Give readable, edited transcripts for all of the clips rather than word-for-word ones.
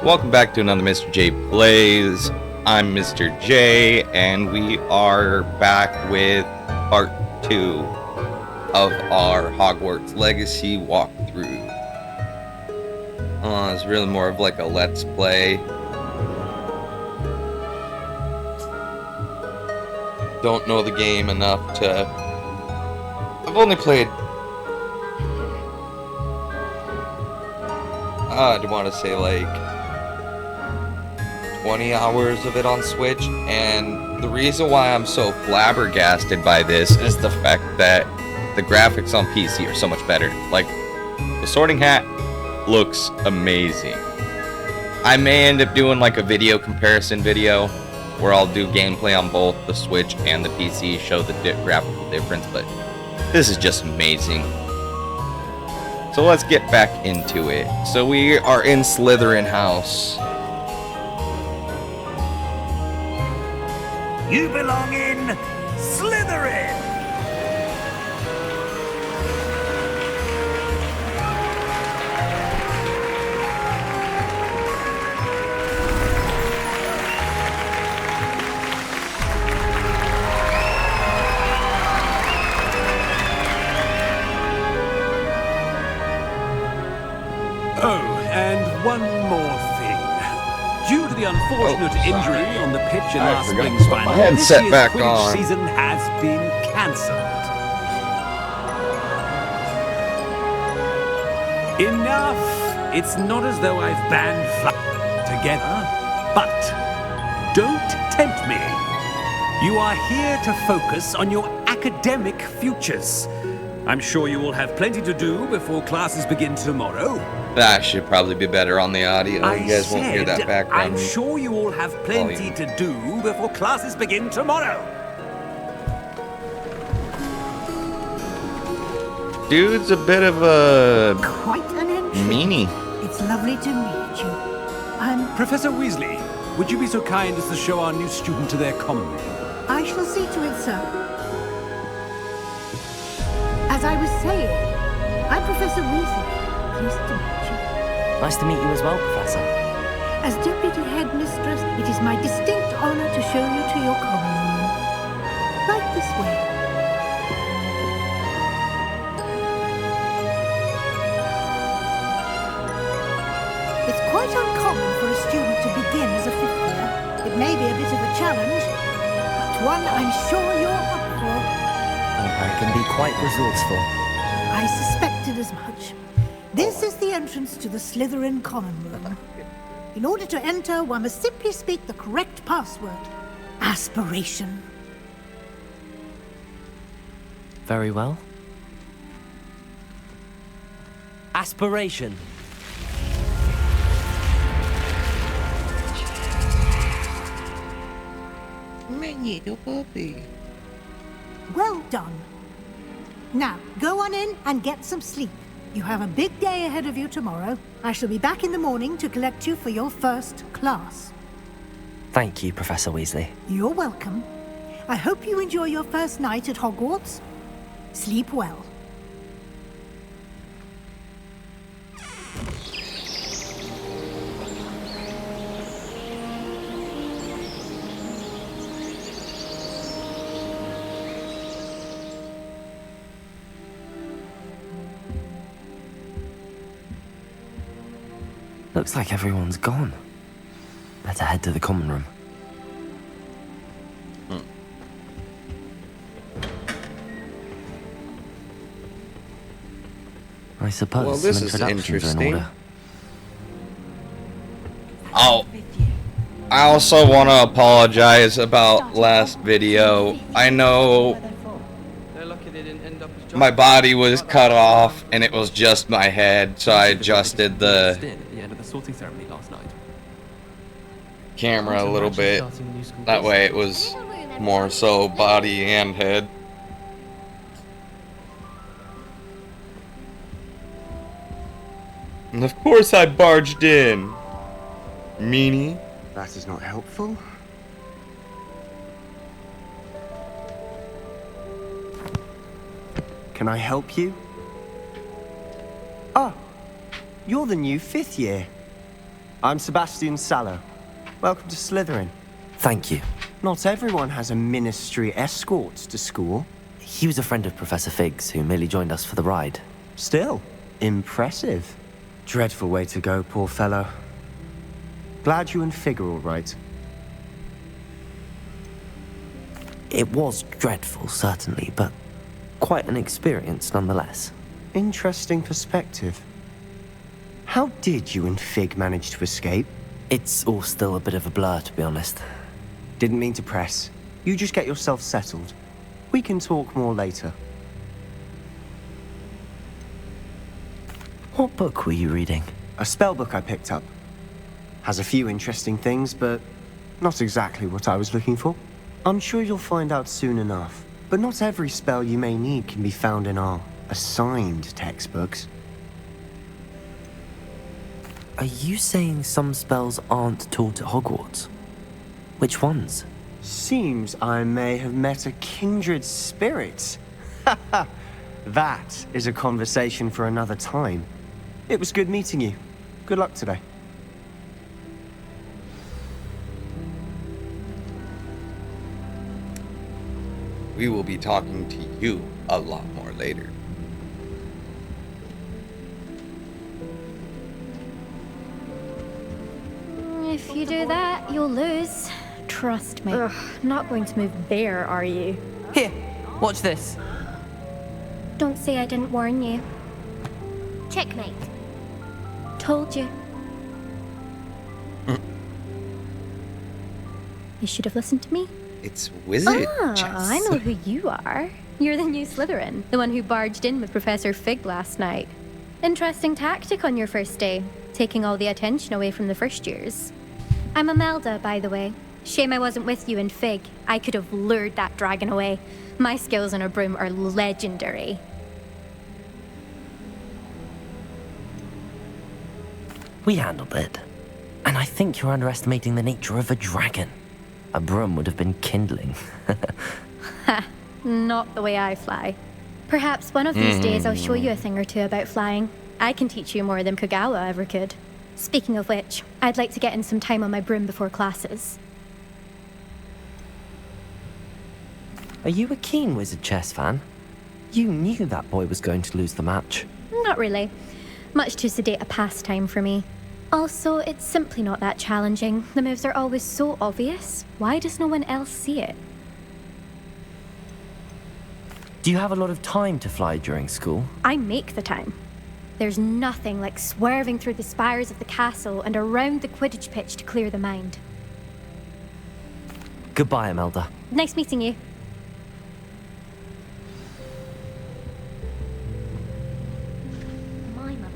welcome back to another Mr. J Plays. I'm Mr. J, and we are back with part 2 of our Hogwarts Legacy walkthrough. It's really more of like a let's play. Don't know the game enough to... I've only played... I'd want to say like 20 hours of it on Switch, and the reason why I'm so flabbergasted by this is the fact that the graphics on PC are so much better. Like, the Sorting Hat looks amazing. I may end up doing like a video comparison video where I'll do gameplay on both the Switch and the PC, show the graphical difference, but this is just amazing. So let's get back into it. So we are in Slytherin House. You belong in Slytherin! One more thing. Due to the unfortunate injury on the pitch in last spring's final, this year's Quidditch season has been cancelled. Enough! It's not as though I've banned flying together, but don't tempt me. You are here to focus on your academic futures. I'm sure you will have plenty to do before classes begin tomorrow. That should probably be better on the audio. You guys won't hear that background. I'm sure you all have plenty to do before classes begin tomorrow. Dude's a bit of a... Quite an entry. Meanie. It's lovely to meet you. I'm... Professor Weasley, would you be so kind as to show our new student to their common room? I shall see to it, sir. As I was saying, I'm Professor Weasley. Pleased to meet you. Nice to meet you as well, Professor. As Deputy Headmistress, it is my distinct honor to show you to your common room. Right this way. It's quite uncommon for a student to begin as a fifth year. It may be a bit of a challenge, but one I'm sure you're up for. I can be quite resourceful. I suspected as much. This is the entrance to the Slytherin common room. In order to enter, one must simply speak the correct password. Aspiration. Very well. Aspiration. My little puppy. Well done. Now, go on in and get some sleep. You have a big day ahead of you tomorrow. I shall be back in the morning to collect you for your first class. Thank you, Professor Weasley. You're welcome. I hope you enjoy your first night at Hogwarts. Sleep well. Looks like everyone's gone. Better head to the common room. I suppose well, this some is introductions are in interesting. order. Oh, I also want to apologize about last video. I know my body was cut off and it was just my head, so I adjusted the camera a little bit. That way it was more so body and head. And of course I barged in. Meanie. That is not helpful. Can I help you? Ah, you're the new 5th year. I'm Sebastian Sallow. Welcome to Slytherin. Thank you. Not everyone has a ministry escort to school. He was a friend of Professor Fig's who merely joined us for the ride. Still, impressive. Dreadful way to go, poor fellow. Glad you and Fig are all right. It was dreadful, certainly, but quite an experience nonetheless. Interesting perspective. How did you and Fig manage to escape? It's all still a bit of a blur, to be honest. Didn't mean to press. You just get yourself settled. We can talk more later. What book were you reading? A spell book I picked up. Has a few interesting things, but not exactly what I was looking for. I'm sure you'll find out soon enough. But not every spell you may need can be found in our assigned textbooks. Are you saying some spells aren't taught at Hogwarts? Which ones? Seems I may have met a kindred spirit. That is a conversation for another time. It was good meeting you. Good luck today. We will be talking to you a lot more later. If you do that, you'll lose. Trust me. Ugh, not going to move there, are you? Here, watch this. Don't say I didn't warn you. Checkmate. Told you. You should have listened to me. It's wizard chess. I know who you are. You're the new Slytherin, the one who barged in with Professor Fig last night. Interesting tactic on your first day, taking all the attention away from the first years. I'm Imelda, by the way. Shame I wasn't with you in Fig. I could have lured that dragon away. My skills on a broom are legendary. We handled it. And I think you're underestimating the nature of a dragon. A broom would have been kindling. Ha, not the way I fly. Perhaps one of these days I'll show you a thing or two about flying. I can teach you more than Kogawa ever could. Speaking of which, I'd like to get in some time on my broom before classes. Are you a keen wizard chess fan? You knew that boy was going to lose the match. Not really. Much too sedate a pastime for me. Also, it's simply not that challenging. The moves are always so obvious. Why does no one else see it? Do you have a lot of time to fly during school? I make the time. There's nothing like swerving through the spires of the castle and around the Quidditch pitch to clear the mind. Goodbye, Imelda. Nice meeting you. My mother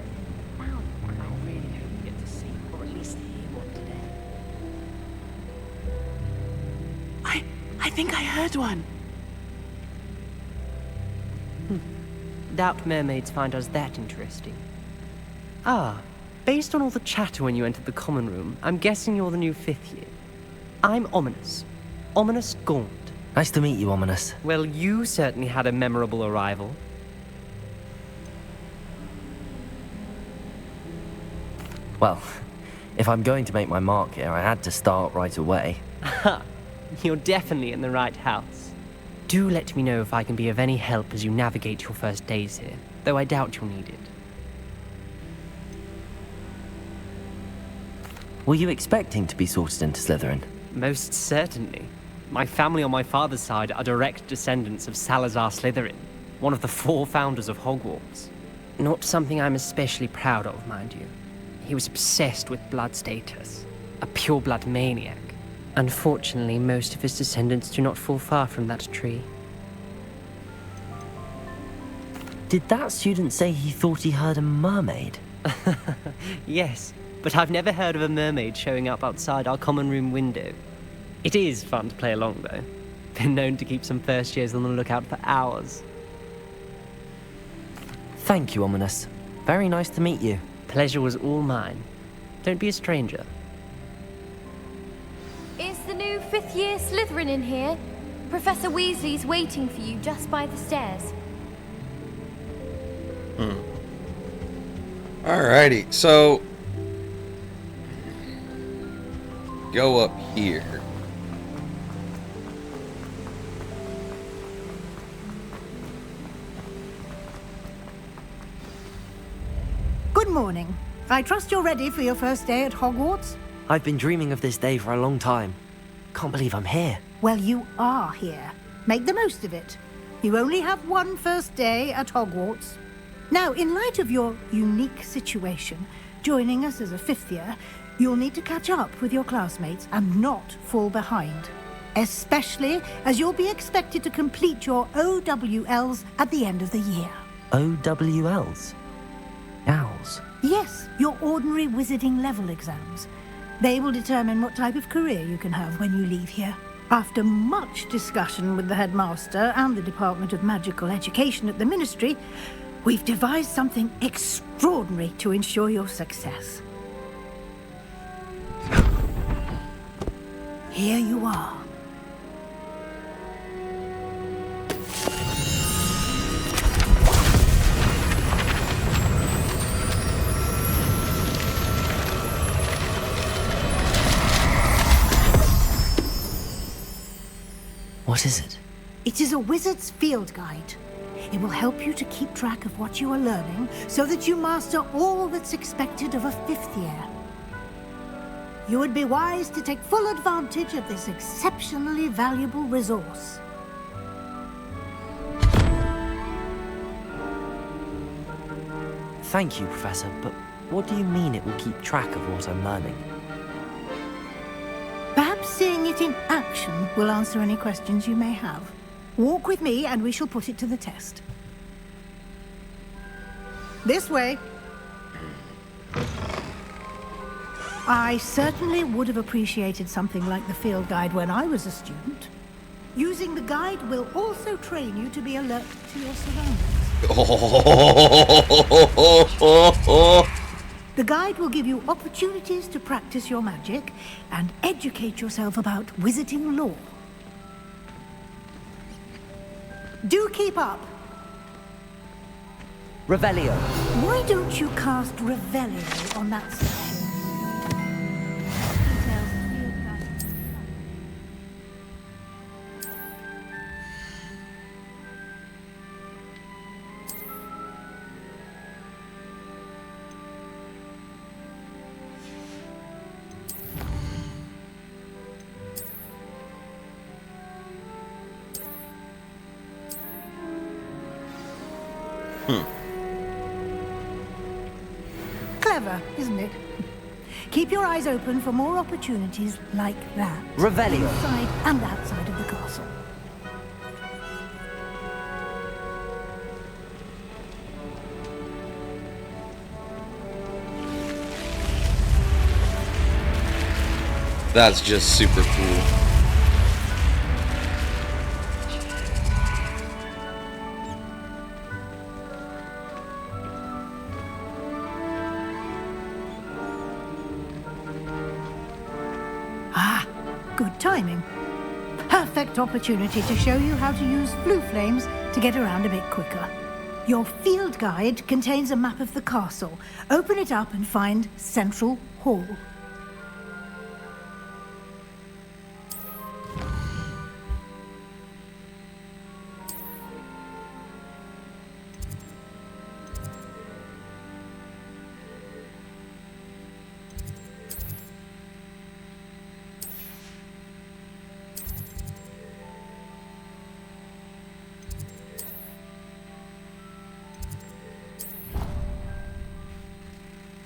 found one. I really hope you get to see, or at least hear one today. I think I heard one. Doubt mermaids find us that interesting. Ah, based on all the chatter when you entered the common room, I'm guessing you're the new 5th year. I'm Ominous. Ominous Gaunt. Nice to meet you, Ominous. Well, you certainly had a memorable arrival. Well, if I'm going to make my mark here, I had to start right away. Ha! You're definitely in the right house. Do let me know if I can be of any help as you navigate your first days here, though I doubt you'll need it. Were you expecting to be sorted into Slytherin? Most certainly. My family on my father's side are direct descendants of Salazar Slytherin, one of the 4 founders of Hogwarts. Not something I'm especially proud of, mind you. He was obsessed with blood status, a pure-blood maniac. Unfortunately, most of his descendants do not fall far from that tree. Did that student say he thought he heard a mermaid? Yes, but I've never heard of a mermaid showing up outside our common room window. It is fun to play along, though. Been known to keep some first years on the lookout for hours. Thank you, Ominous. Very nice to meet you. Pleasure was all mine. Don't be a stranger. Is the new 5th year Slytherin in here? Professor Weasley's waiting for you just by the stairs. Alrighty, so go up here. Good morning. I trust you're ready for your first day at Hogwarts? I've been dreaming of this day for a long time. Can't believe I'm here. Well, you are here. Make the most of it. You only have one first day at Hogwarts. Now, in light of your unique situation, joining us as a fifth year, you'll need to catch up with your classmates and not fall behind. Especially as you'll be expected to complete your OWLs at the end of the year. OWLs? Owls? Yes, your ordinary wizarding level exams. They will determine what type of career you can have when you leave here. After much discussion with the headmaster and the Department of Magical Education at the Ministry, we've devised something extraordinary to ensure your success. Here you are. What is it? It is a wizard's field guide. It will help you to keep track of what you are learning so that you master all that's expected of a fifth year. You would be wise to take full advantage of this exceptionally valuable resource. Thank you, Professor, but what do you mean it will keep track of what I'm learning? Perhaps seeing it in action will answer any questions you may have. Walk with me and we shall put it to the test. This way. I certainly would have appreciated something like the field guide when I was a student. Using the guide will also train you to be alert to your surroundings. The guide will give you opportunities to practice your magic and educate yourself about wizarding lore. Do keep up. Revelio. Why don't you cast Revelio on that section? Clever, isn't it? Keep your eyes open for more opportunities like that. Revelio. Inside and outside of the castle. That's just super cool. Ah, good timing. Perfect opportunity to show you how to use blue flames to get around a bit quicker. Your field guide contains a map of the castle. Open it up and find Central Hall.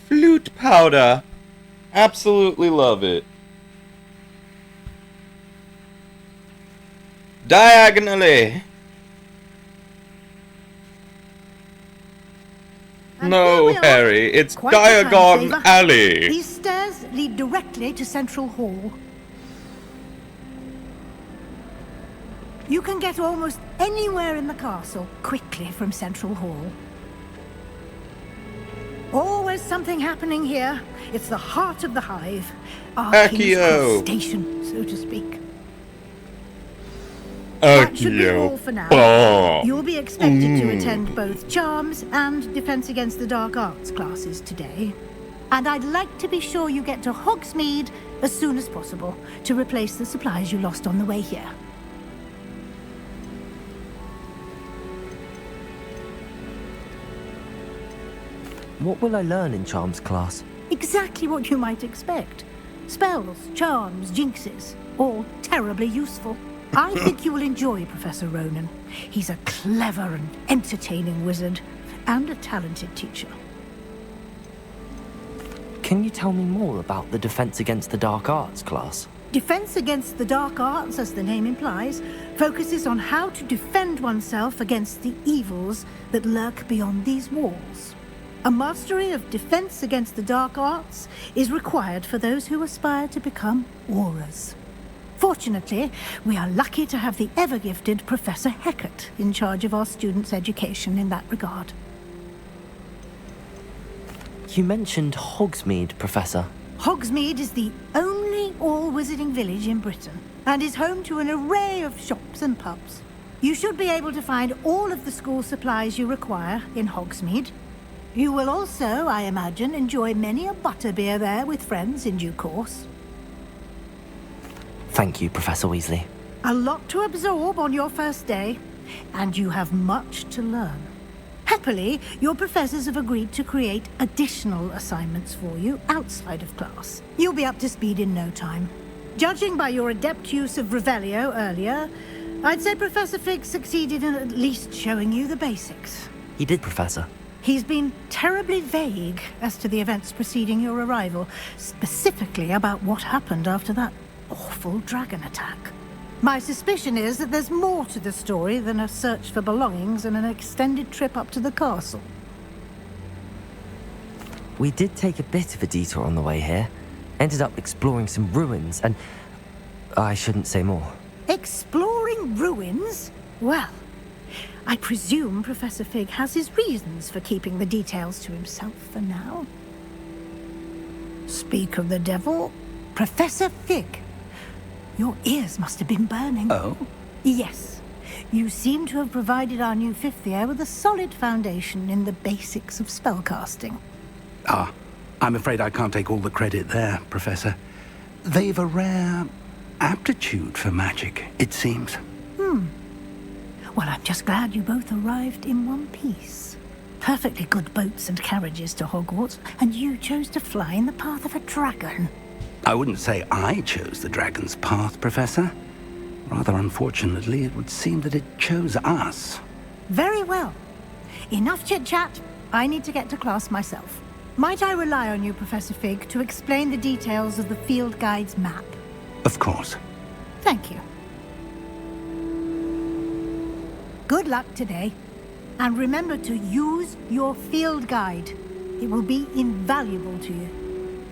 Flute powder. Absolutely love it. Diagonally. And there No, we are. Harry, it's Quite a time Diagon saver. Alley. These stairs lead directly to Central Hall. You can get almost anywhere in the castle quickly from Central Hall. Always something happening here. It's the heart of the hive. Our King's Accio. Cross station, so to speak. That should be all for now. Oh. You'll be expected to attend both Charms and Defense Against the Dark Arts classes today. And I'd like to be sure you get to Hogsmeade as soon as possible to replace the supplies you lost on the way here. What will I learn in Charms class? Exactly what you might expect. Spells, charms, jinxes, all terribly useful. I think you will enjoy Professor Ronan. He's a clever and entertaining wizard, and a talented teacher. Can you tell me more about the Defense Against the Dark Arts class? Defense Against the Dark Arts, as the name implies, focuses on how to defend oneself against the evils that lurk beyond these walls. A mastery of Defense Against the Dark Arts is required for those who aspire to become auras. Fortunately, we are lucky to have the ever-gifted Professor Hecat in charge of our students' education in that regard. You mentioned Hogsmeade, Professor. Hogsmeade is the only all-wizarding village in Britain and is home to an array of shops and pubs. You should be able to find all of the school supplies you require in Hogsmeade. You will also, I imagine, enjoy many a butterbeer there with friends in due course. Thank you, Professor Weasley. A lot to absorb on your first day, and you have much to learn. Happily, your professors have agreed to create additional assignments for you outside of class. You'll be up to speed in no time. Judging by your adept use of Revelio earlier, I'd say Professor Fig succeeded in at least showing you the basics. He did, Professor. He's been terribly vague as to the events preceding your arrival, specifically about what happened after that awful dragon attack. My suspicion is that there's more to the story than a search for belongings and an extended trip up to the castle. We did take a bit of a detour on the way here. Ended up exploring some ruins and... I shouldn't say more. Exploring ruins? Well, I presume Professor Fig has his reasons for keeping the details to himself for now. Speak of the devil, Professor Fig. Your ears must have been burning. Oh? Yes. You seem to have provided our new fifth year with a solid foundation in the basics of spellcasting. Ah, I'm afraid I can't take all the credit there, Professor. They've a rare aptitude for magic, it seems. Well, I'm just glad you both arrived in one piece. Perfectly good boats and carriages to Hogwarts, and you chose to fly in the path of a dragon. I wouldn't say I chose the dragon's path, Professor. Rather unfortunately, it would seem that it chose us. Very well. Enough chit-chat. I need to get to class myself. Might I rely on you, Professor Fig, to explain the details of the field guide's map? Of course. Thank you. Good luck today. And remember to use your field guide. It will be invaluable to you.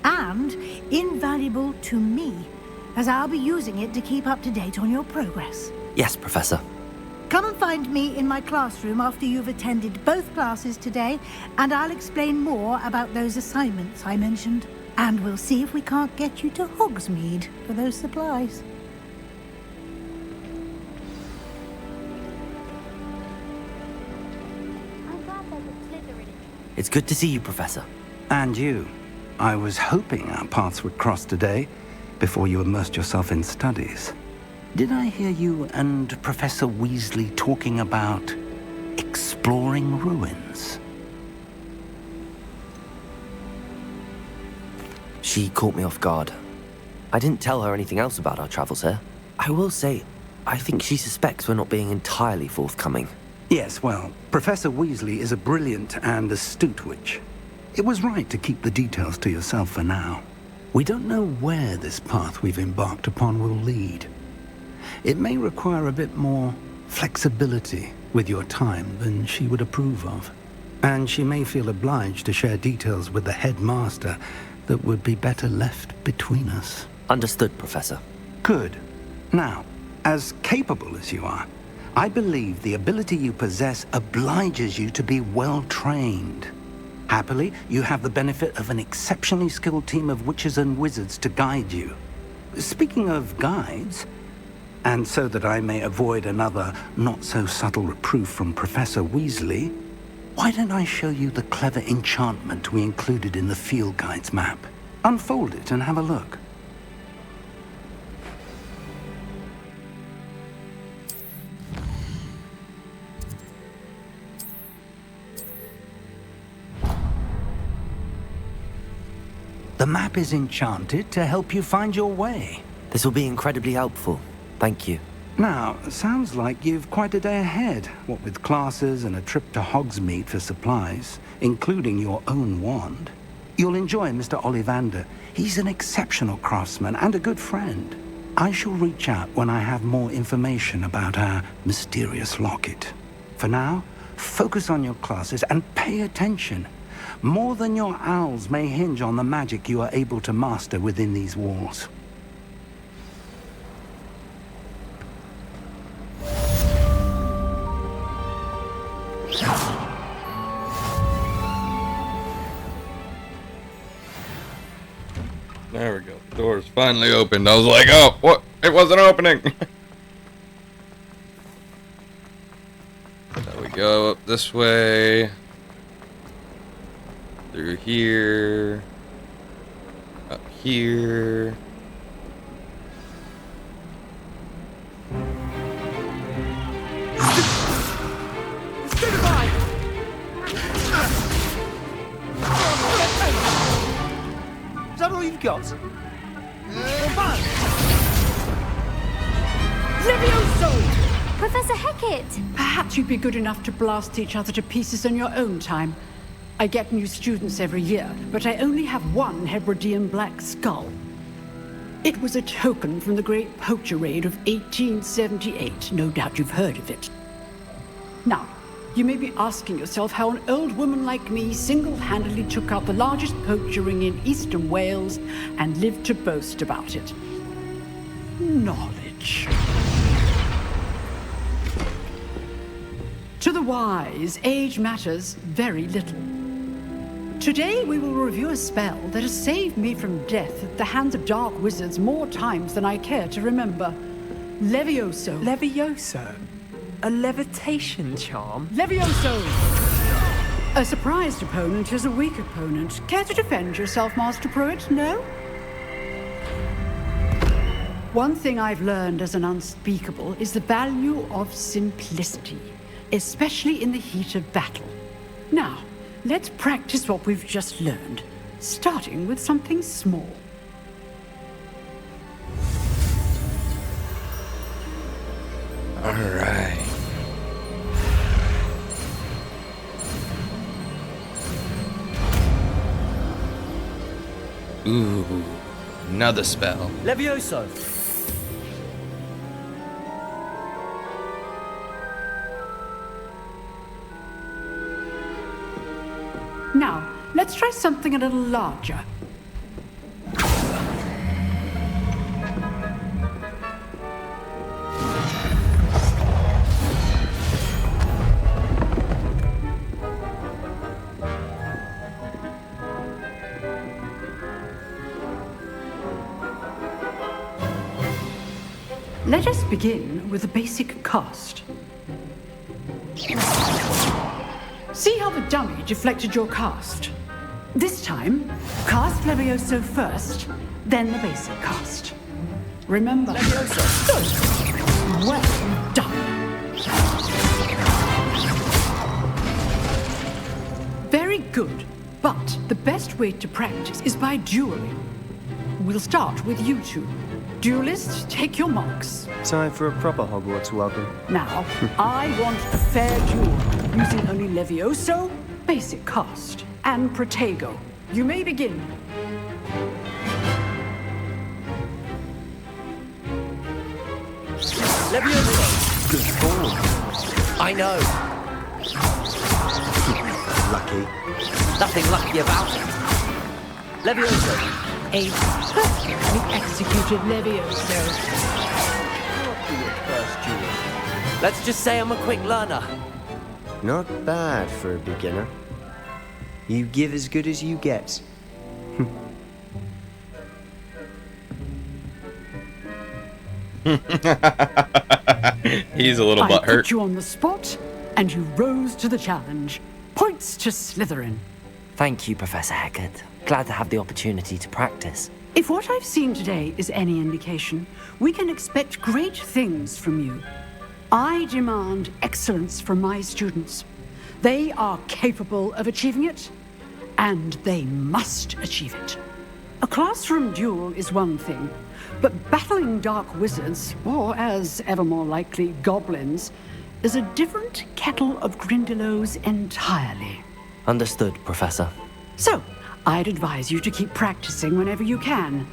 And invaluable to me, as I'll be using it to keep up to date on your progress. Yes, Professor. Come and find me in my classroom after you've attended both classes today, and I'll explain more about those assignments I mentioned. And we'll see if we can't get you to Hogsmeade for those supplies. It's good to see you, Professor. And you. I was hoping our paths would cross today, before you immersed yourself in studies. Did I hear you and Professor Weasley talking about exploring ruins? She caught me off guard. I didn't tell her anything else about our travels here. I will say, I think she suspects we're not being entirely forthcoming. Yes, well, Professor Weasley is a brilliant and astute witch. It was right to keep the details to yourself for now. We don't know where this path we've embarked upon will lead. It may require a bit more flexibility with your time than she would approve of. And she may feel obliged to share details with the headmaster that would be better left between us. Understood, Professor. Good. Now, as capable as you are, I believe the ability you possess obliges you to be well-trained. Happily, you have the benefit of an exceptionally skilled team of witches and wizards to guide you. Speaking of guides, and so that I may avoid another not-so-subtle reproof from Professor Weasley, why don't I show you the clever enchantment we included in the field guide's map? Unfold it and have a look. The map is enchanted to help you find your way. This will be incredibly helpful. Thank you. Now, sounds like you've quite a day ahead, what with classes and a trip to Hogsmeade for supplies, including your own wand. You'll enjoy Mr. Ollivander. He's an exceptional craftsman and a good friend. I shall reach out when I have more information about our mysterious locket. For now, focus on your classes and pay attention. More than your owls may hinge on the magic you are able to master within these walls. There we go. The door's finally opened. I was like, oh, what? It wasn't opening. So we go up this way. Through here. Up here. Is that all you've got? Levioso! Professor Hecat! Perhaps you'd be good enough to blast each other to pieces on your own time. I get new students every year, but I only have one Hebridean black skull. It was a token from the Great Poacher Raid of 1878. No doubt you've heard of it. Now, you may be asking yourself how an old woman like me single-handedly took out the largest poacher ring in eastern Wales and lived to boast about it. Knowledge. To the wise, age matters very little. Today we will review a spell that has saved me from death at the hands of dark wizards more times than I care to remember. Levioso. Levioso? A levitation charm? Levioso! A surprised opponent is a weak opponent. Care to defend yourself, Master Pruitt? No? One thing I've learned as an unspeakable is the value of simplicity, especially in the heat of battle. Now, let's practice what we've just learned, starting with something small. All right. Ooh, another spell. Levioso! Now, let's try something a little larger. Let us begin with a basic cast. See how the dummy deflected your cast? This time, cast Levioso first, then the basic cast. Remember, Levioso. Good. Well done. Very good, but the best way to practice is by dueling. We'll start with you two. Duelists, take your marks. Time for a proper Hogwarts welcome. Now, I want a fair duel, using only Levioso, basic cast, and Protego. You may begin. Levioso! Good ball. I know. Lucky. Nothing lucky about it. Levioso! A perfectly executed Levioso. Let's just say I'm a quick learner. Not bad for a beginner. You give as good as you get. He's a little I butthurt. put you on the spot, and you rose to the challenge. Points to Slytherin. Thank you, Professor Hecat. Glad to have the opportunity to practice. If what I've seen today is any indication, we can expect great things from you. I demand excellence from my students. They are capable of achieving it, and they must achieve it. A classroom duel is one thing, but battling dark wizards, or as ever more likely, goblins, is a different kettle of Grindylows entirely. Understood, Professor. So, I'd advise you to keep practicing whenever you can.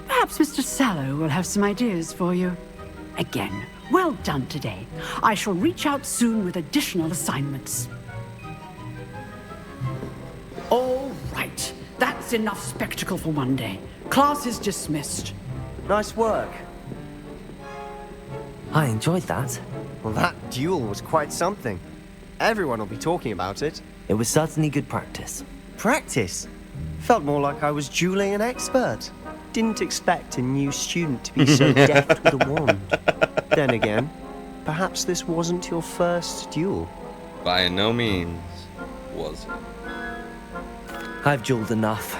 Perhaps Mr. Sallow will have some ideas for you. Again, well done today. I shall reach out soon with additional assignments. All right. That's enough spectacle for one day. Class is dismissed. Nice work. I enjoyed that. Well, that duel was quite something. Everyone will be talking about it. It was certainly good practice. Practice? Felt more like I was dueling an expert. Didn't expect a new student to be so deft with a wand. Then again, perhaps this wasn't your first duel. By no means was it. I've dueled enough.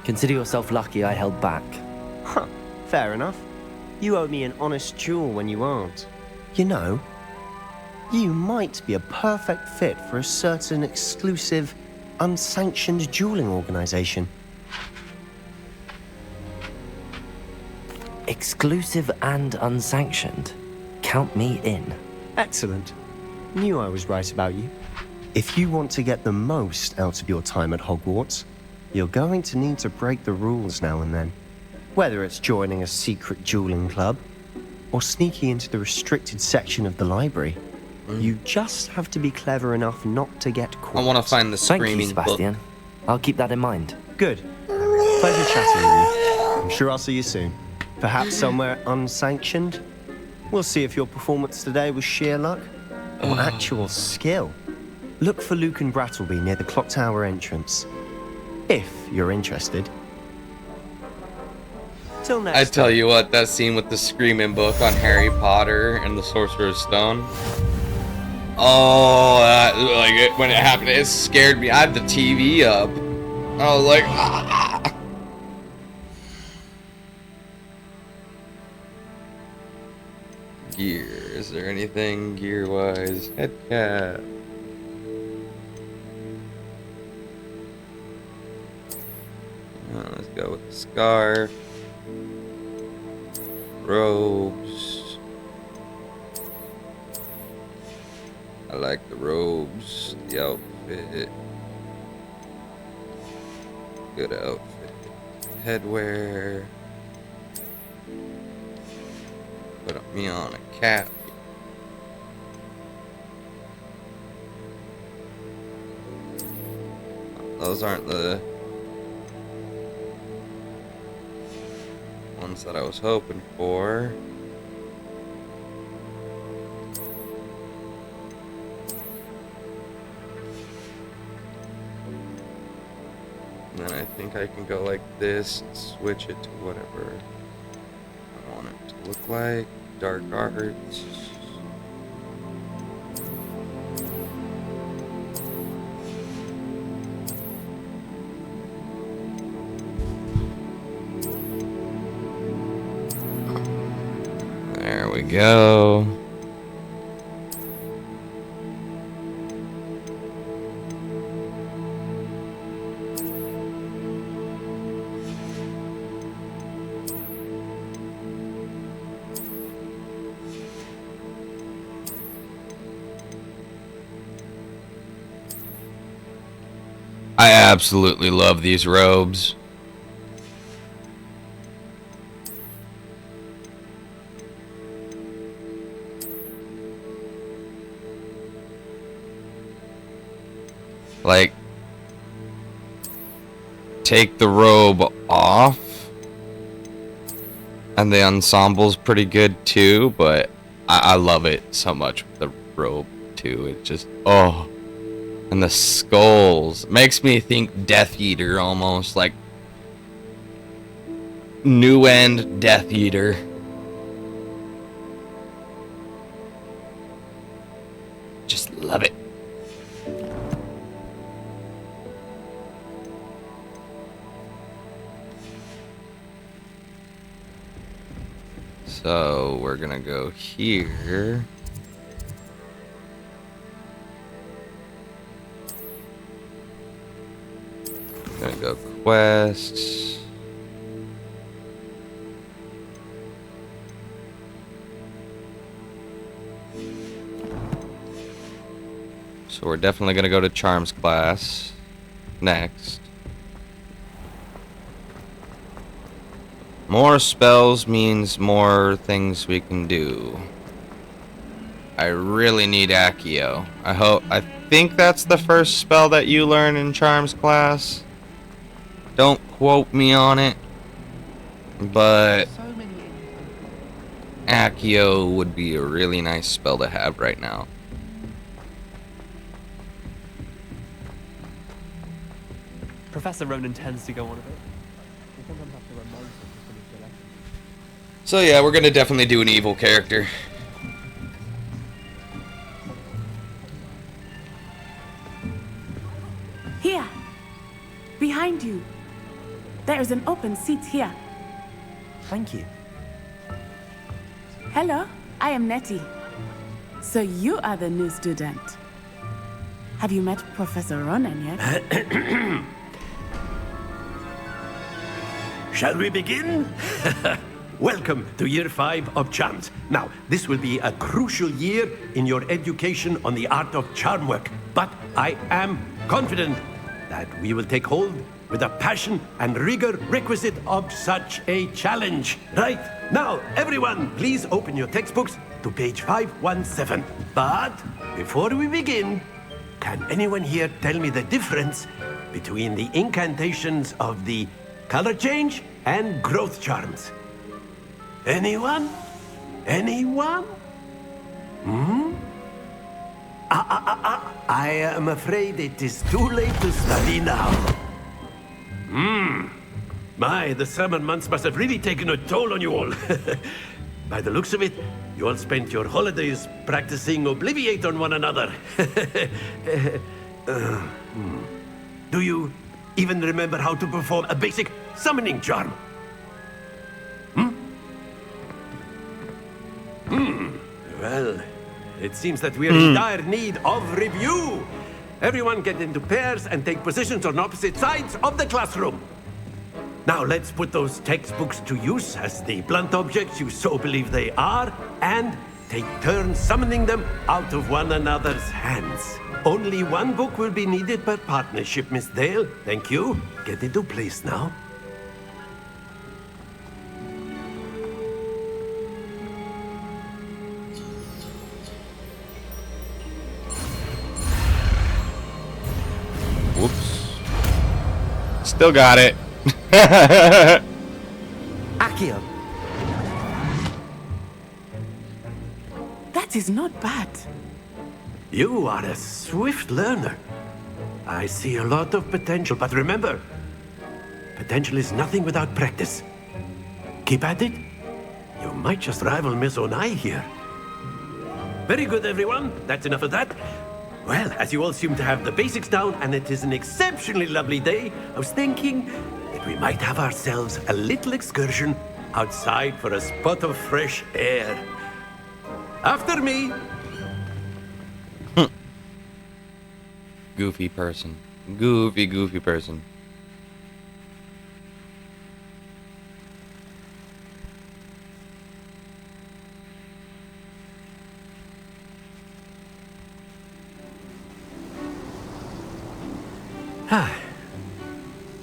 Consider yourself lucky I held back. Huh, fair enough. You owe me an honest duel when you aren't. You know, you might be a perfect fit for a certain exclusive, unsanctioned dueling organization. Exclusive and unsanctioned. Count me in. Excellent. Knew I was right about you. If you want to get the most out of your time at Hogwarts, you're going to need to break the rules now and then. Whether it's joining a secret dueling club, or sneaking into the restricted section of the library, you just have to be clever enough not to get caught. I want to find the Thank you, screaming book. Sebastian. I'll keep that in mind. Good. Pleasure chatting with you. I'm sure I'll see you soon. Perhaps somewhere unsanctioned. We'll see if your performance today was sheer luck or actual skill. Look for Luke and Brattleby near the clock tower entrance, if you're interested. Till next I tell time. you what, that scene with the screaming book on Harry Potter and the Sorcerer's Stone. Oh, that, like when it happened, it scared me. I had the TV up. I was like, ah. Gear. Is there anything gear-wise? Head cap. Let's go with the scarf. Robes. I like the robes. The outfit. Good outfit. Headwear. Put me on a cap. Those aren't the ones that I was hoping for. And then I think I can go like this and switch it to whatever I want it to look like. Dark arts. There we go. I absolutely love these robes. Like, take the robe off, and the ensemble's pretty good too, but I love it so much with the robe too. It just, oh. And the skulls makes me think Death Eater almost, like New End Death Eater. Just love it. So we're gonna go here. Gonna go quests. So we're definitely gonna go to Charms class next. More spells means more things we can do. I really need Accio. I think that's the first spell that you learn in Charms class. Don't quote me on it. But Accio would be a really nice spell to have right now. Professor Ronan tends to go on a bit. We sometimes have to remind him to finish the lesson. So yeah, we're gonna definitely do an evil character. Here, behind you. There is an open seat here. Thank you. Hello, I am Nettie. So you are the new student. Have you met Professor Ronan yet? Shall we begin? Welcome to Year 5 of Charms. Now, this will be a crucial year in your education on the art of charm work. But I am confident that we will take hold with the passion and rigor requisite of such a challenge. Right, now, everyone, please open your textbooks to page 517. But before we begin, can anyone here tell me the difference between the incantations of the color change and growth charms? Anyone? Anyone? I am afraid it is too late to study now. My, the summer months must have really taken a toll on you all. By the looks of it, you all spent your holidays practicing Obliviate on one another. Do you even remember how to perform a basic summoning charm? Well, it seems that we're in dire need of review. Everyone get into pairs and take positions on opposite sides of the classroom. Now let's put those textbooks to use as the blunt objects you so believe they are, and take turns summoning them out of one another's hands. Only one book will be needed per partnership, Miss Dale. Thank you. Get into place now. Whoops. Still got it. Accio. That is not bad. You are a swift learner. I see a lot of potential, but remember, potential is nothing without practice. Keep at it. You might just rival Miss Onai here. Very good, everyone. That's enough of that. Well, as you all seem to have the basics down, and it is an exceptionally lovely day, I was thinking that we might have ourselves a little excursion outside for a spot of fresh air. After me. Goofy person. Goofy person.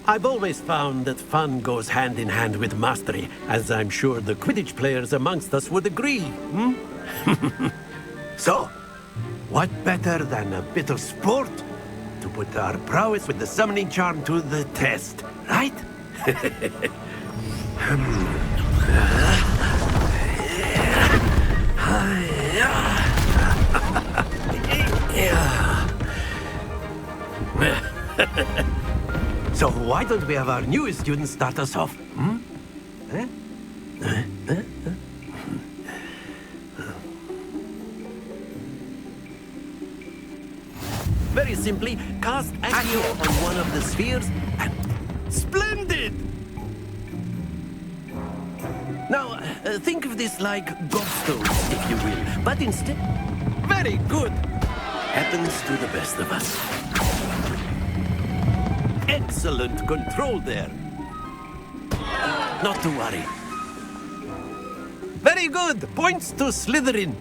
I've always found that fun goes hand in hand with mastery, as I'm sure the Quidditch players amongst us would agree. So, what better than a bit of sport to put our prowess with the summoning charm to the test, right? So why don't we have our newest student start us off? Very simply, cast Accio on one of the spheres and... Splendid! Now, think of this like gobstones, if you will, but instead... Very good! Happens to the best of us. Excellent control there. Not to worry. Very good! Points to Slytherin.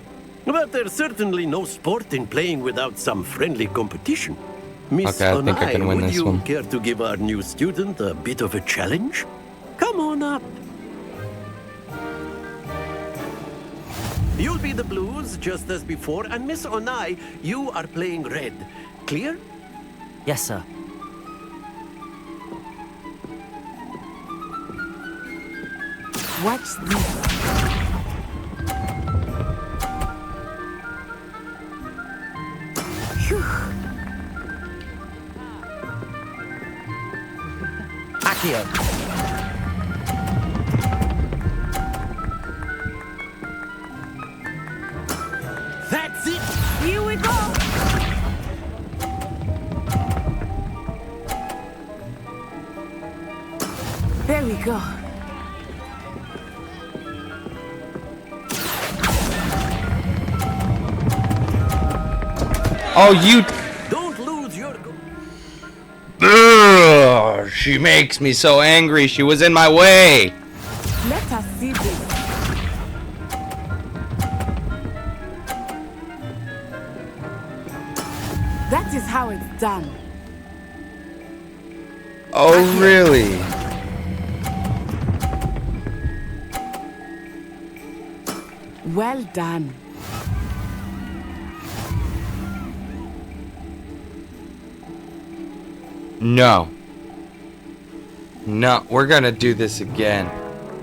But there's certainly no sport in playing without some friendly competition. Miss Okay, I think I can win would this you one. care to give our new student a bit of a challenge? Come on up. You'll be the blues just as before, and Miss Onai, you are playing red. Clear? Yes, sir. Watch this. Phew. Accio. That's it! Here we go! There we go. Oh, you... Don't lose your... Ugh, she makes me so angry. She was in my way. Let us see this. That is how it's done. Oh, really? Well done. No. No, we're gonna do this again.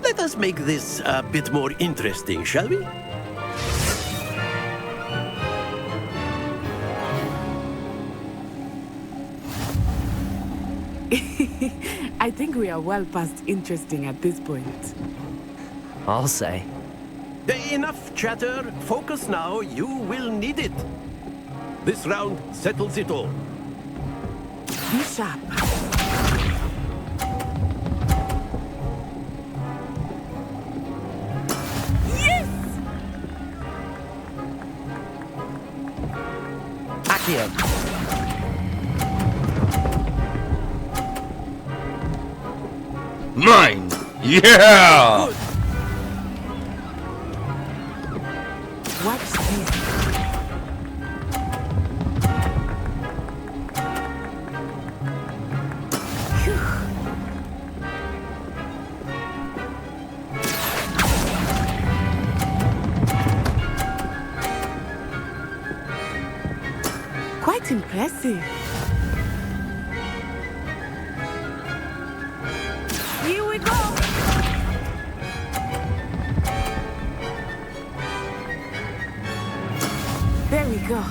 Let us make this a bit more interesting, shall we? I think we are well past interesting at this point. I'll say. Enough chatter. Focus now. You will need it. This round settles it all. Be sharp. Yes! Accio. Mine! Yeah! Watch this. Phew. Quite impressive. Here we go. There we go.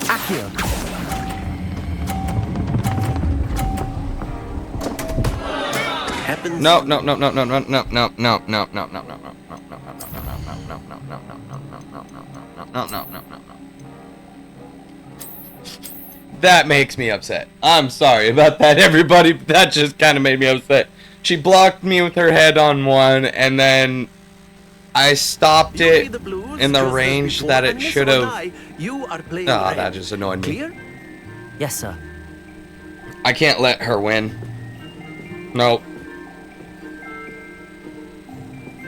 Accio. Happens. No, no, no, no, no, no, no, no, no, no, no, no, no, no, no. That makes me upset. I'm sorry about that, everybody. But that just kind of made me upset. She blocked me with her head on one, and then I stopped it in the range that it should have. Oh, that just annoyed me. Clear? Yes, sir. I can't let her win. Nope.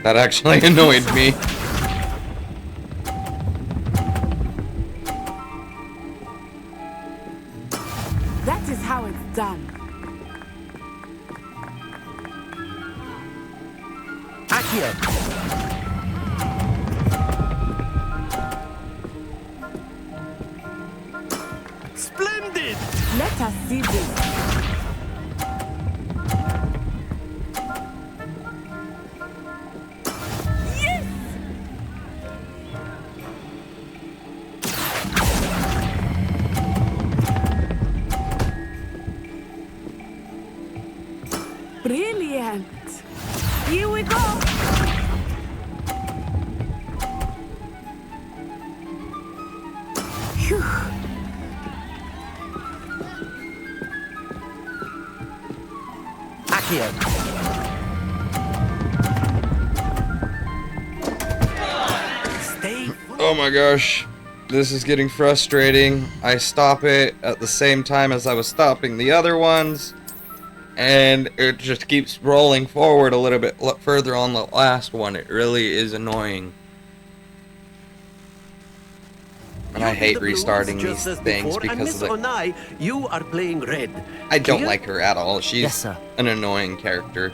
That actually annoyed me. That is how it's done. Accio. Splendid! Let us see this. Yes! Brilliant! Here we go! Phew. Accio. Stay. Oh my gosh. This is getting frustrating. I stop it at the same time as I was stopping the other ones. and it just keeps rolling forward a little bit further on the last one. It really is annoying. And I hate restarting these things because of the... You are playing red. I don't like her at all. She's Yes, sir. an annoying character.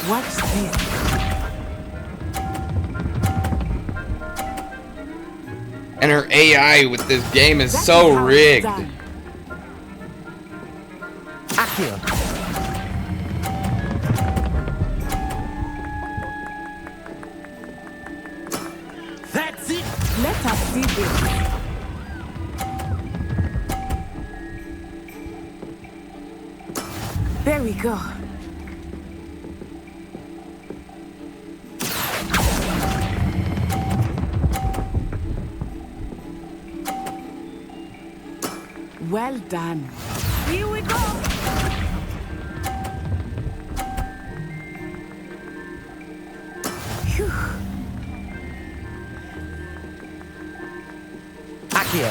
Watch this. And her AI with this game is so rigged. Accio. That's it. Let us see this. There we go. Well done. Here we go. Phew. Accio.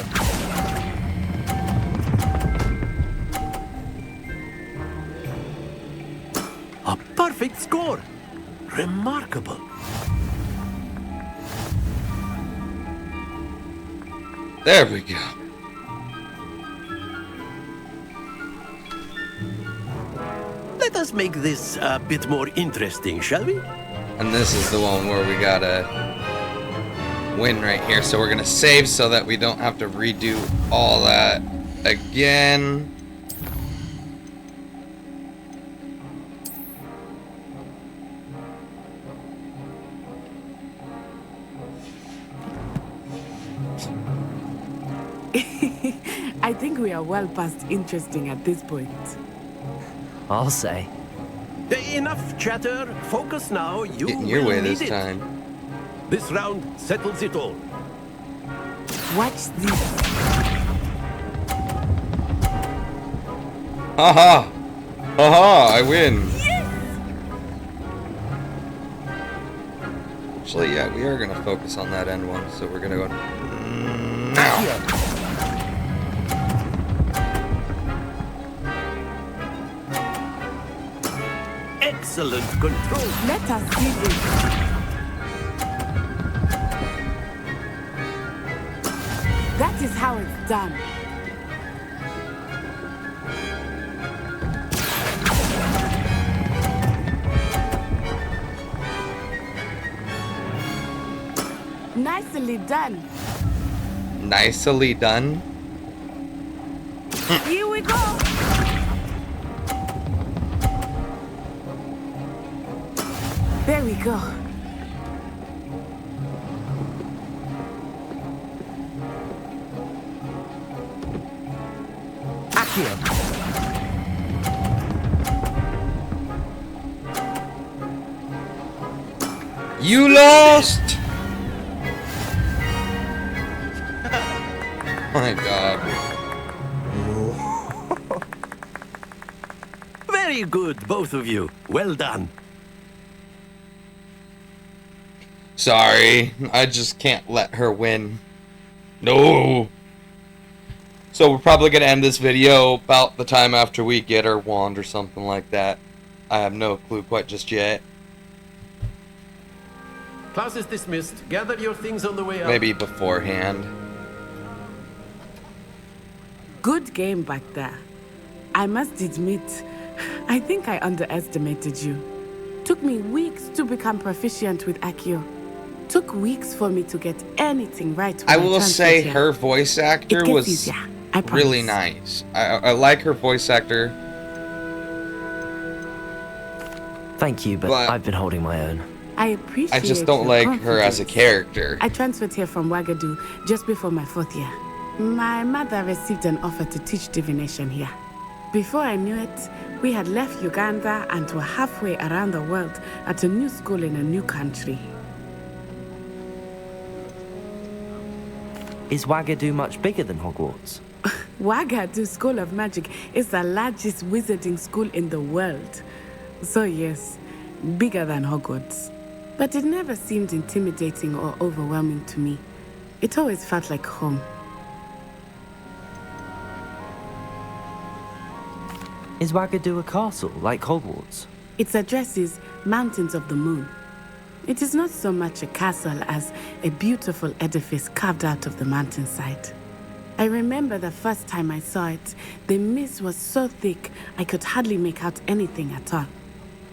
A perfect score. Remarkable. There we go. Let us make this a bit more interesting, shall we? And this is the one where we gotta win right here. So we're gonna save so that we don't have to redo all that again. I think we are well past interesting at this point. I'll say. Enough chatter. Focus now. You Getting your will way need this it. time. This round settles it all. Watch this. Haha! Haha! I win! Actually, yeah, we are gonna focus on that end one, so we're gonna go now. Excellent control. Let us see this. That is how it's done. Nicely done. Nicely done. Here we go. There we go. Accio. You lost! My God. Very good, both of you. Well done. Sorry, I just can't let her win. No! So we're probably gonna end this video about the time after we get our wand or something like that. I have no clue quite just yet. Class is dismissed. Gather your things on the way out. Maybe beforehand. Good game back there. I must admit, I think I underestimated you. Took me weeks to become proficient with Accio. Took weeks for me to get anything right. I will say her voice actor was easier, really nice. I like her voice actor. Thank you, but I've been holding my own. I appreciate I just don't your like her as a confidence. character. I transferred here from Ouagadougou just before my 4th year. My mother received an offer to teach divination here. Before I knew it, we had left Uganda and were halfway around the world at a new school in a new country. Is Ouagadougou much bigger than Hogwarts? Ouagadougou School of Magic is the largest wizarding school in the world. So yes, bigger than Hogwarts. But it never seemed intimidating or overwhelming to me. It always felt like home. Is Wagadu a castle, like Hogwarts? Its address is Mountains of the Moon. It is not so much a castle as a beautiful edifice carved out of the mountainside. I remember the first time I saw it, the mist was so thick I could hardly make out anything at all.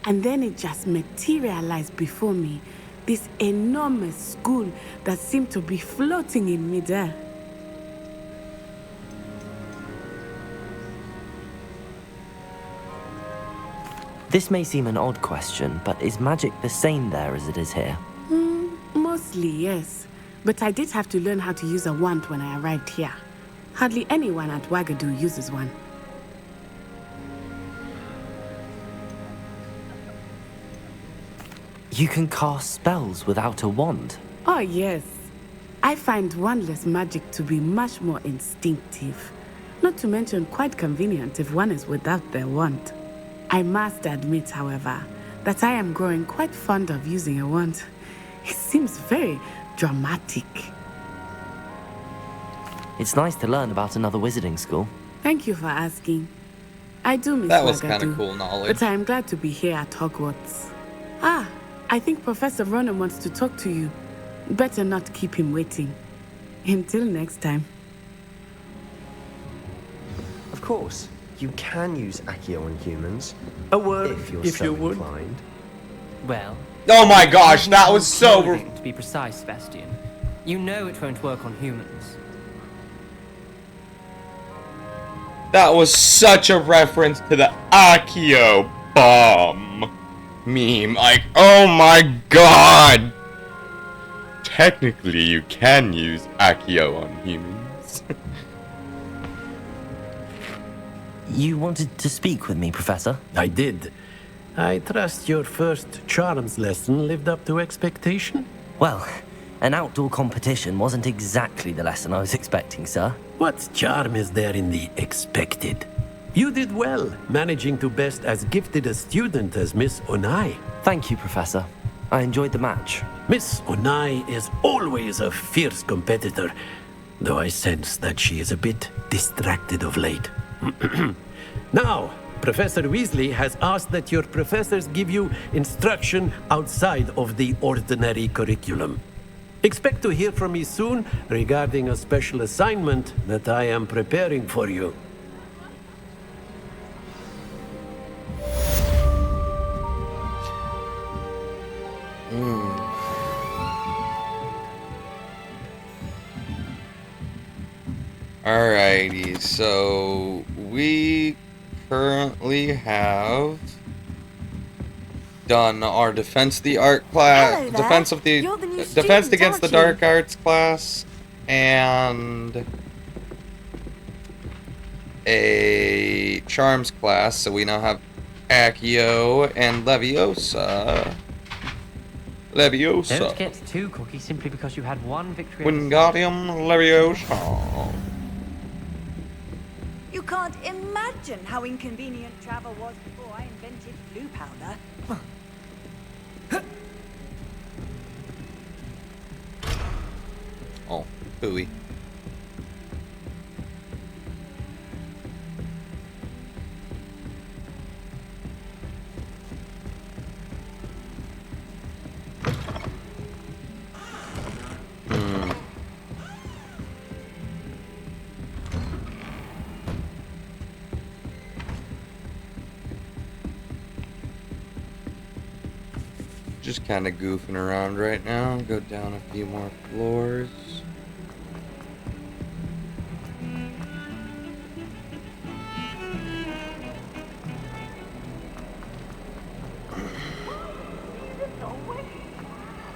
And then it just materialized before me, this enormous school that seemed to be floating in midair. This may seem an odd question, but is magic the same there as it is here? Mostly, yes. But I did have to learn how to use a wand when I arrived here. Hardly anyone at Wagadu uses one. You can cast spells without a wand? Oh, yes. I find wandless magic to be much more instinctive. Not to mention quite convenient if one is without their wand. I must admit, however, that I am growing quite fond of using a wand. It seems very dramatic. It's nice to learn about another wizarding school. Thank you for asking. I do miss That was Wagadu, kind of cool knowledge. but I am glad to be here at Hogwarts. Ah, I think Professor Ronan wants to talk to you. Better not keep him waiting. Until next time. Of course, you can use Accio on humans. A word if you're so inclined. Well... Oh my gosh, that was so... To be precise, Sebastian. You know it won't work on humans. That was such a reference to the Accio bomb meme. Like, oh my god! Technically, you can use Accio on humans. You wanted to speak with me, Professor? I did. I trust your first charms lesson lived up to expectation? Well, an outdoor competition wasn't exactly the lesson I was expecting, sir. What charm is there in the expected? You did well, managing to best as gifted a student as Miss Onai. Thank you, Professor. I enjoyed the match. Miss Onai is always a fierce competitor, though I sense that she is a bit distracted of late. Now, Professor Weasley has asked that your professors give you instruction outside of the ordinary curriculum. Expect to hear from me soon regarding a special assignment that I am preparing for you. Alrighty, so we currently have done our defense of the art class, Hello there. defense of the You're the new defense student, against the aren't you? dark arts class, and a charms class. So we now have Accio and Leviosa. Don't get too cocky simply because you had one victory. Wingardium Leviosa. You can't imagine how inconvenient travel was before I invented blue powder. Oh, hooey. Just kind of goofing around right now. Go down a few more floors.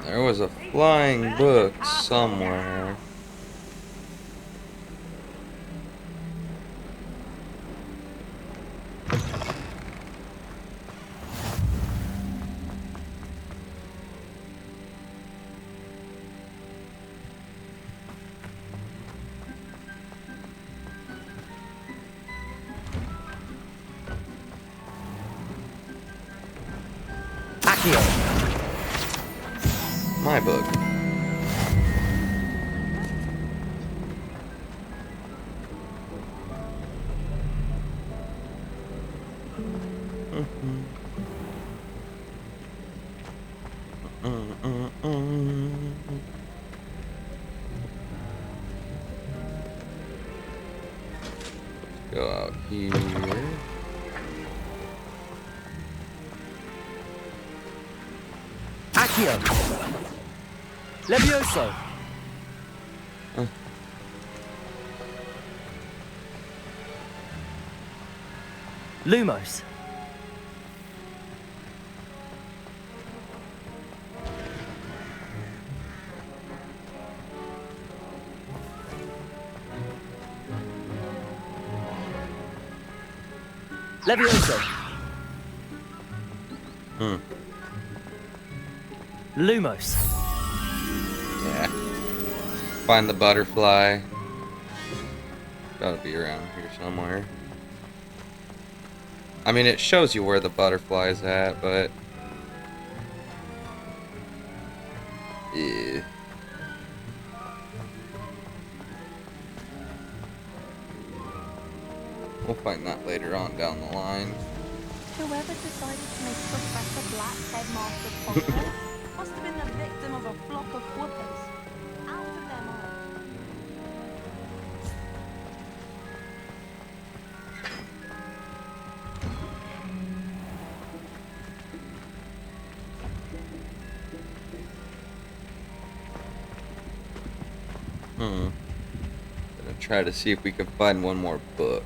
There was a flying book somewhere. My book. here. Accio! Levioso! Lumos. Levioso. Lumos. Yeah. Find the butterfly. Gotta be around here somewhere. I mean, it shows you where the butterfly's at, but... yeah. We'll find that later on down the line. Whoever decided to make Professor Black headmaster of Hogwarts must have been the victim of a flock of whoopers. Out of their mind. Gonna try to see if we can find one more book.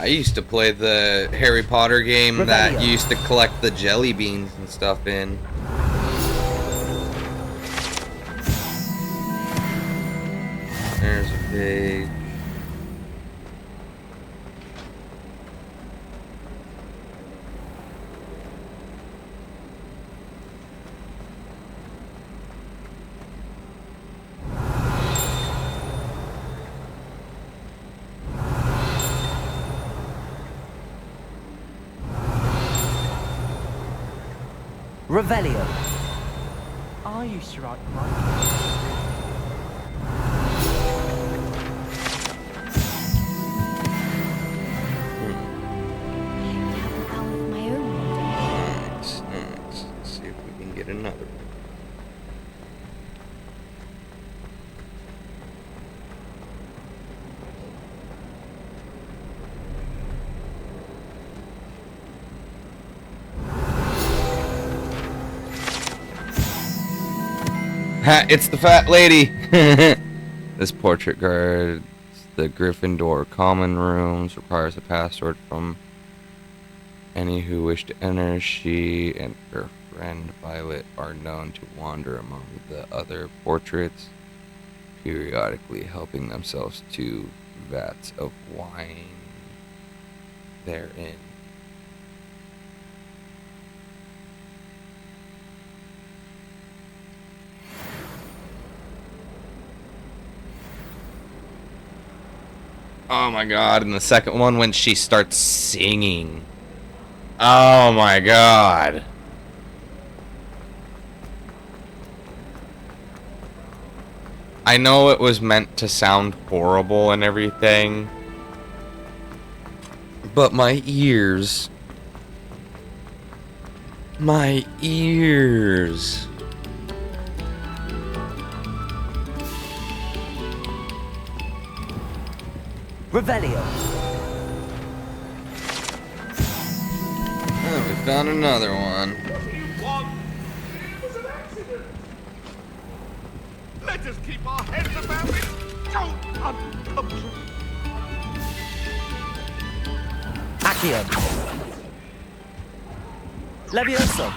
I used to play the Harry Potter game that you used to collect the jelly beans and stuff in. There's a page. Revelio. I used to write my Out of my own. Nice, nice. Let's see if we can get another one. Ha! It's the fat lady! This portrait guards the Gryffindor common rooms, requires a password from any who wish to enter. She and her friend Violet are known to wander among the other portraits, periodically helping themselves to vats of wine therein. Oh my god, and the second one when she starts singing. Oh my god. I know it was meant to sound horrible and everything, but my ears. My ears. Revelio. Oh, we found another one. Let us keep our heads about it. Don't uncomfortable. Accio. Levioso.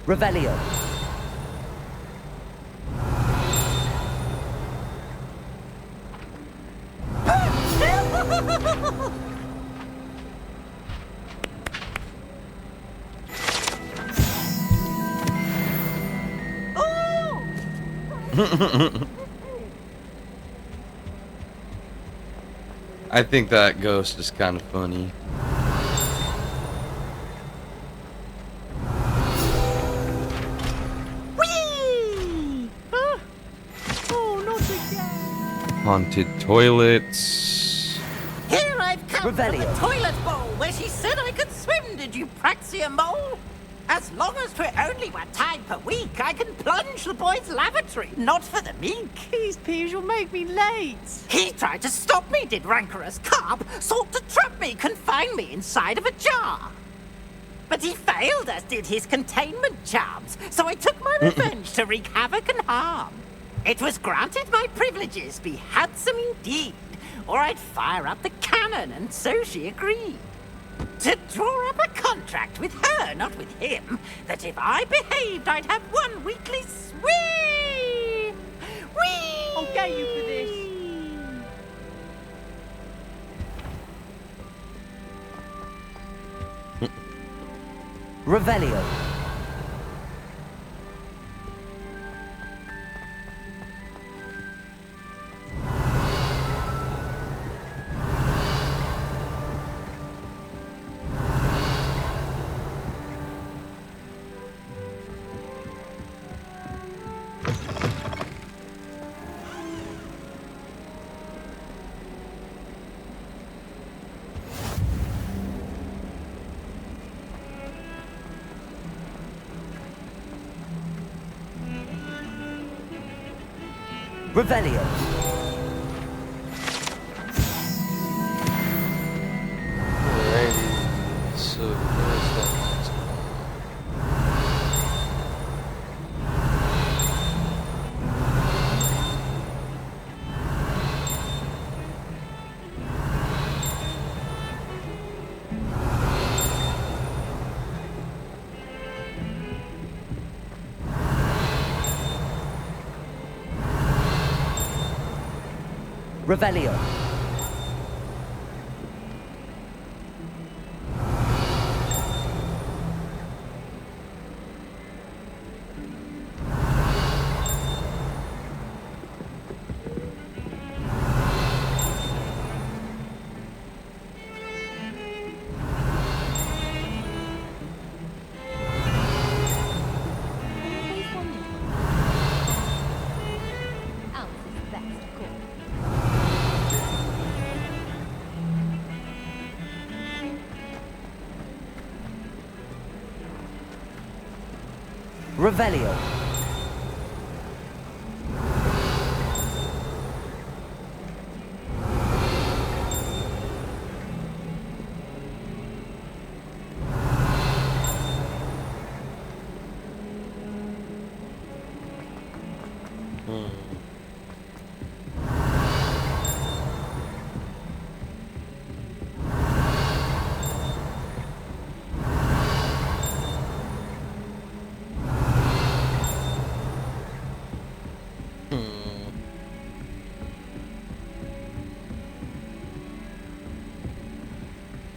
Revelio. I think that ghost is kind of funny. Whee! Ah! Oh, not again! Haunted toilets. Here I've come from Revelio. the toilet bowl where she said I could swim, did you praxia mole? As long as 'twere only 1 time per week, I can plunge the boy's lavatory, not for the meek. These peas will make me late. He tried to stop me, did rancorous carp, sought to trap me, confine me inside of a jar. But he failed, as did his containment charms, so I took my revenge to wreak havoc and harm. It was granted my privileges be handsome indeed, or I'd fire up the cannon, and so she agreed. To draw up a contract with her, not with him, that if I behaved, I'd have 1 weekly swim. Whee! I'll get you for this. Revelio. Revelio. Alrighty, so where's that? Revelio. Revelio.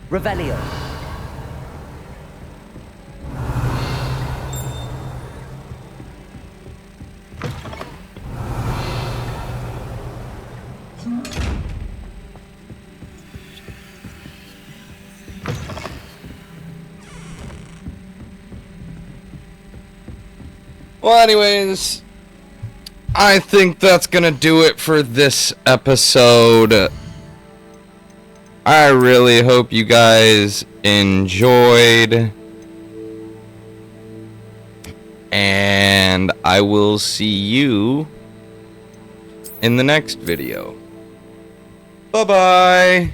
Revelio. Well, anyways, I think that's gonna do it for this episode. I really hope you guys enjoyed. And I will see you in the next video. Bye-bye.